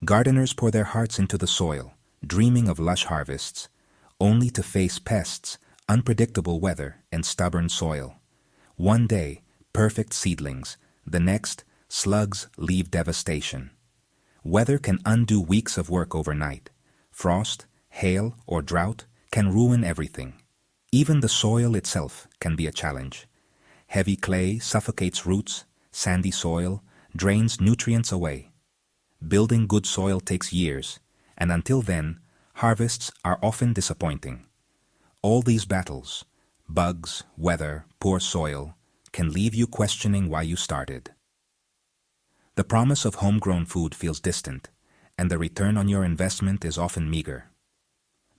Gardeners pour their hearts into the soil, dreaming of lush harvests, only to face pests, unpredictable weather, and stubborn soil. One day, perfect seedlings; the next, slugs leave devastation. Weather can undo weeks of work overnight. Frost, hail, or drought can ruin everything. Even the soil itself can be a challenge. Heavy clay suffocates roots, sandy soil drains nutrients away. Building good soil takes years, and until then, harvests are often disappointing. All these battles, bugs, weather, poor soil, can leave you questioning why you started. The promise of homegrown food feels distant, and the return on your investment is often meager.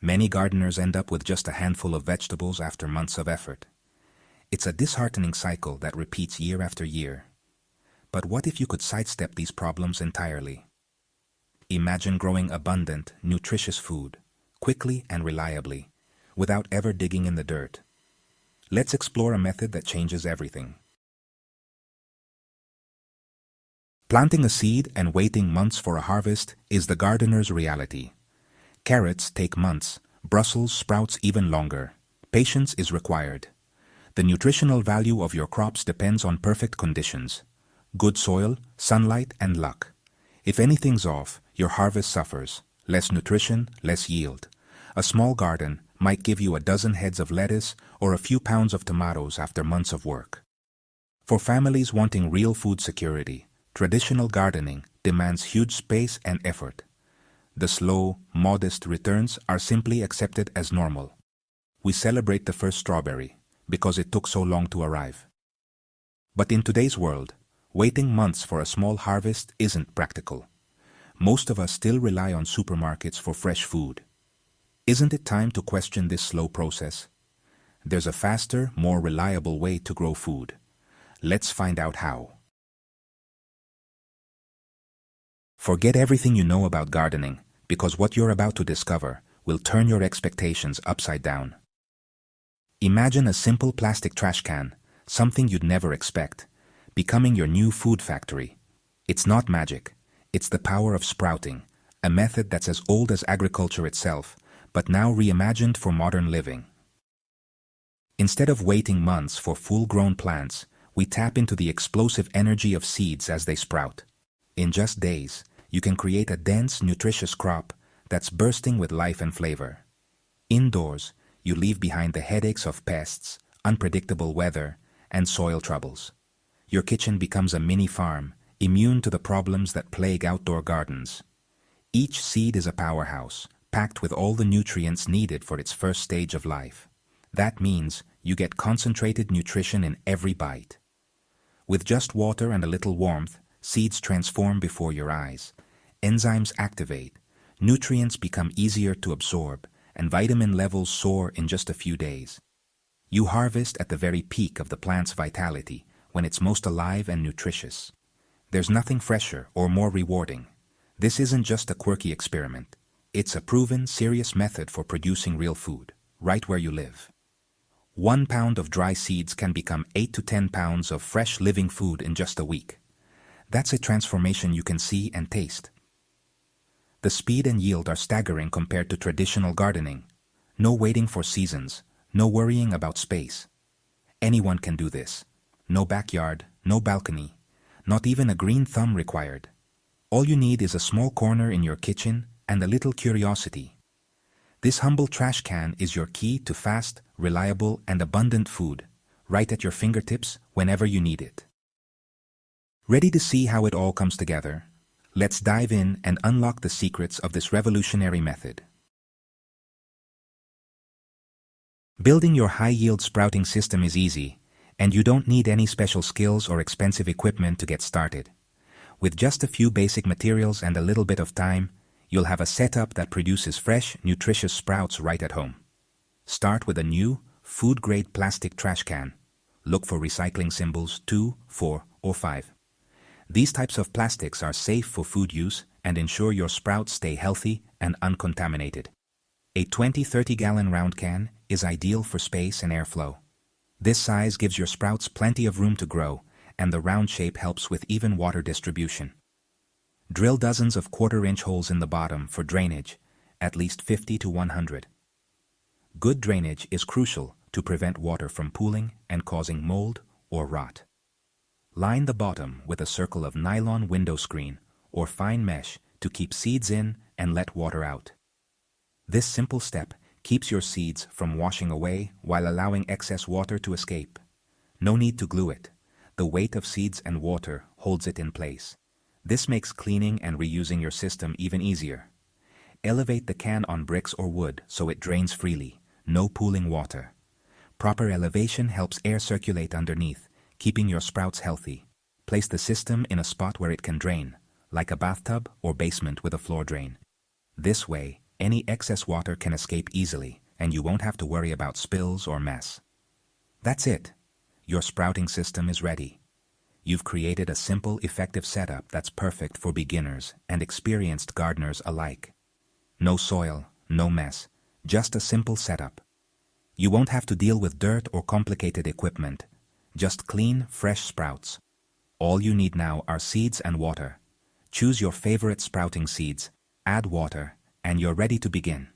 Many gardeners end up with just a handful of vegetables after months of effort. It's a disheartening cycle that repeats year after year. But what if you could sidestep these problems entirely? Imagine growing abundant, nutritious food, quickly and reliably, without ever digging in the dirt. Let's explore a method that changes everything. Planting a seed and waiting months for a harvest is the gardener's reality. Carrots take months, Brussels sprouts even longer. Patience is required. The nutritional value of your crops depends on perfect conditions: good soil, sunlight, and luck. If anything's off, your harvest suffers. Less nutrition, less yield. A small garden might give you a dozen heads of lettuce or a few pounds of tomatoes after months of work. For families wanting real food security, traditional gardening demands huge space and effort. The slow, modest returns are simply accepted as normal. We celebrate the first strawberry because it took so long to arrive. But in today's world, waiting months for a small harvest isn't practical. Most of us still rely on supermarkets for fresh food. Isn't it time to question this slow process? There's a faster, more reliable way to grow food. Let's find out how. Forget everything you know about gardening, because what you're about to discover will turn your expectations upside down. Imagine a simple plastic trash can, something you'd never expect, becoming your new food factory. It's not magic. It's the power of sprouting, a method that's as old as agriculture itself, but now reimagined for modern living. Instead of waiting months for full-grown plants, we tap into the explosive energy of seeds as they sprout. In just days, you can create a dense, nutritious crop that's bursting with life and flavor. Indoors, you leave behind the headaches of pests, unpredictable weather, and soil troubles. Your kitchen becomes a mini farm, immune to the problems that plague outdoor gardens. Each seed is a powerhouse, packed with all the nutrients needed for its first stage of life. That means you get concentrated nutrition in every bite. With just water and a little warmth, seeds transform before your eyes. Enzymes activate, nutrients become easier to absorb, and vitamin levels soar in just a few days. You harvest at the very peak of the plant's vitality, when it's most alive and nutritious. There's nothing fresher or more rewarding. This isn't just a quirky experiment. It's a proven, serious method for producing real food, right where you live. 1 pound of dry seeds can become 8 to 10 pounds of fresh living food in just a week. That's a transformation you can see and taste. The speed and yield are staggering compared to traditional gardening. No waiting for seasons, no worrying about space. Anyone can do this. No backyard, no balcony, not even a green thumb required. All you need is a small corner in your kitchen and a little curiosity. This humble trash can is your key to fast, reliable, and abundant food, right at your fingertips whenever you need it. Ready to see how it all comes together? Let's dive in and unlock the secrets of this revolutionary method. Building your high-yield sprouting system is easy, and you don't need any special skills or expensive equipment to get started. With just a few basic materials and a little bit of time, you'll have a setup that produces fresh, nutritious sprouts right at home. Start with a new, food-grade plastic trash can. Look for recycling symbols 2, 4, or 5. These types of plastics are safe for food use and ensure your sprouts stay healthy and uncontaminated. A 20-30 gallon round can is ideal for space and airflow. This size gives your sprouts plenty of room to grow, and the round shape helps with even water distribution. Drill dozens of quarter-inch holes in the bottom for drainage, at least 50 to 100. Good drainage is crucial to prevent water from pooling and causing mold or rot. Line the bottom with a circle of nylon window screen or fine mesh to keep seeds in and let water out. This simple step keeps your seeds from washing away while allowing excess water to escape. No need to glue it. The weight of seeds and water holds it in place. This makes cleaning and reusing your system even easier. Elevate the can on bricks or wood so it drains freely. No pooling water. Proper elevation helps air circulate underneath, keeping your sprouts healthy. Place the system in a spot where it can drain, like a bathtub or basement with a floor drain. This way, any excess water can escape easily, and you won't have to worry about spills or mess. That's it. Your sprouting system is ready. You've created a simple, effective setup that's perfect for beginners and experienced gardeners alike. No soil, no mess, just a simple setup. You won't have to deal with dirt or complicated equipment. Just clean, fresh sprouts. All you need now are seeds and water. Choose your favorite sprouting seeds, add water, and you're ready to begin.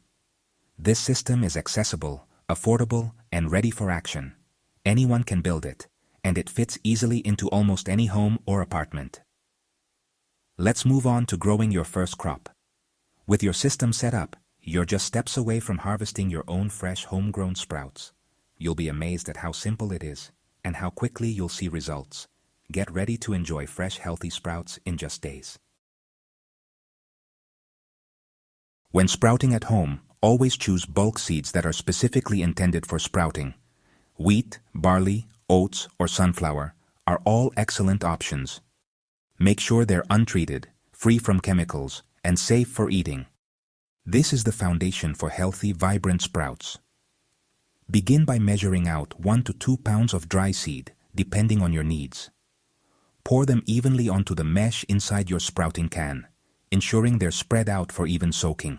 This system is accessible, affordable, and ready for action. Anyone can build it, and it fits easily into almost any home or apartment. Let's move on to growing your first crop. With your system set up, you're just steps away from harvesting your own fresh homegrown sprouts. You'll be amazed at how simple it is, and how quickly you'll see results. Get ready to enjoy fresh, healthy sprouts in just days. When sprouting at home, always choose bulk seeds that are specifically intended for sprouting. Wheat, barley, oats, or sunflower are all excellent options. Make sure they're untreated, free from chemicals, and safe for eating. This is the foundation for healthy, vibrant sprouts. Begin by measuring out 1 to 2 pounds of dry seed, depending on your needs. Pour them evenly onto the mesh inside your sprouting can, ensuring they're spread out for even soaking.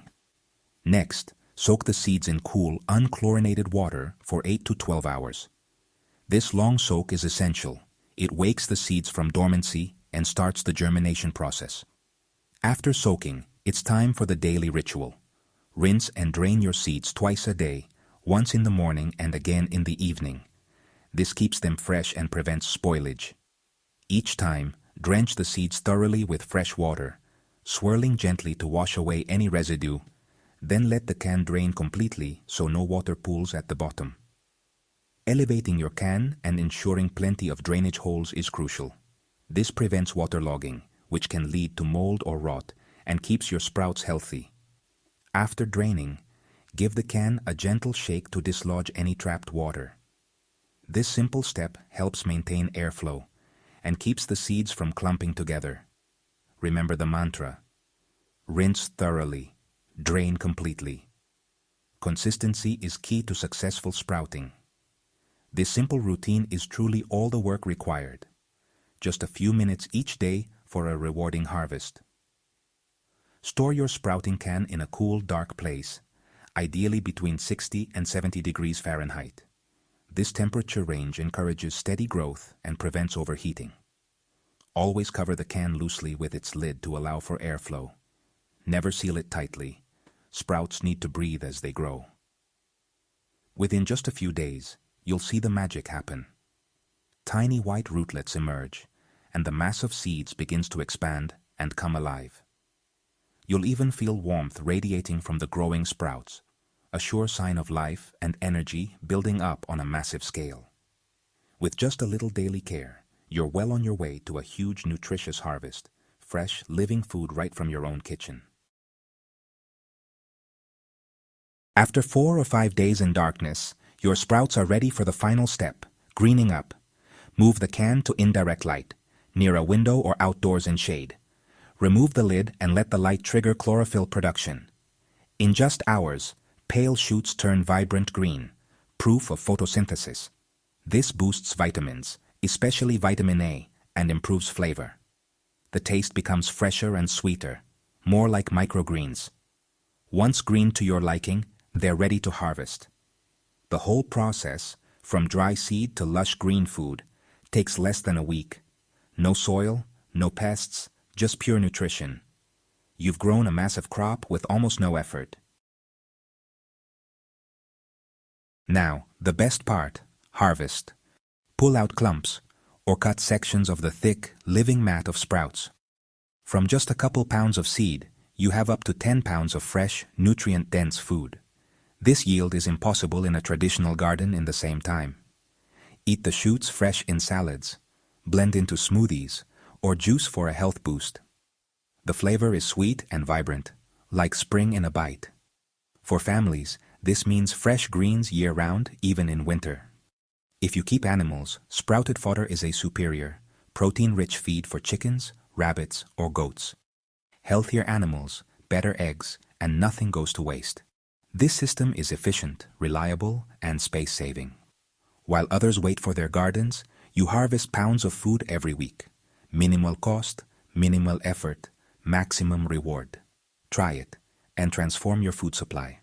Next, soak the seeds in cool, unchlorinated water for 8 to 12 hours. This long soak is essential. It wakes the seeds from dormancy and starts the germination process. After soaking, it's time for the daily ritual. Rinse and drain your seeds twice a day, once in the morning and again in the evening. This keeps them fresh and prevents spoilage. Each time, drench the seeds thoroughly with fresh water, swirling gently to wash away any residue. Then let the can drain completely so no water pools at the bottom. Elevating your can and ensuring plenty of drainage holes is crucial. This prevents waterlogging, which can lead to mold or rot, and keeps your sprouts healthy. After draining, give the can a gentle shake to dislodge any trapped water. This simple step helps maintain airflow and keeps the seeds from clumping together. Remember the mantra: rinse thoroughly, drain completely. Consistency is key to successful sprouting. This simple routine is truly all the work required. Just a few minutes each day for a rewarding harvest. Store your sprouting can in a cool, dark place, ideally between 60 and 70 degrees Fahrenheit. This temperature range encourages steady growth and prevents overheating. Always cover the can loosely with its lid to allow for airflow. Never seal it tightly. Sprouts need to breathe as they grow. Within just a few days, you'll see the magic happen. Tiny white rootlets emerge, and the mass of seeds begins to expand and come alive. You'll even feel warmth radiating from the growing sprouts, a sure sign of life and energy building up on a massive scale. With just a little daily care, you're well on your way to a huge, nutritious harvest, fresh, living food right from your own kitchen. After 4 or 5 days in darkness, your sprouts are ready for the final step, greening up. Move the can to indirect light, near a window or outdoors in shade. Remove the lid and let the light trigger chlorophyll production. In just hours, pale shoots turn vibrant green, proof of photosynthesis. This boosts vitamins, especially vitamin A, and improves flavor. The taste becomes fresher and sweeter, more like microgreens. Once green to your liking, they're ready to harvest. The whole process, from dry seed to lush green food, takes less than a week. No soil, no pests, just pure nutrition. You've grown a massive crop with almost no effort. Now, the best part, harvest. Pull out clumps, or cut sections of the thick, living mat of sprouts. From just a couple pounds of seed, you have up to 10 pounds of fresh, nutrient-dense food. This yield is impossible in a traditional garden in the same time. Eat the shoots fresh in salads, blend into smoothies, or juice for a health boost. The flavor is sweet and vibrant, like spring in a bite. For families, this means fresh greens year-round, even in winter. If you keep animals, sprouted fodder is a superior, protein-rich feed for chickens, rabbits, or goats. Healthier animals, better eggs, and nothing goes to waste. This system is efficient, reliable, and space-saving. While others wait for their gardens, you harvest pounds of food every week. Minimal cost, minimal effort, maximum reward. Try it and transform your food supply.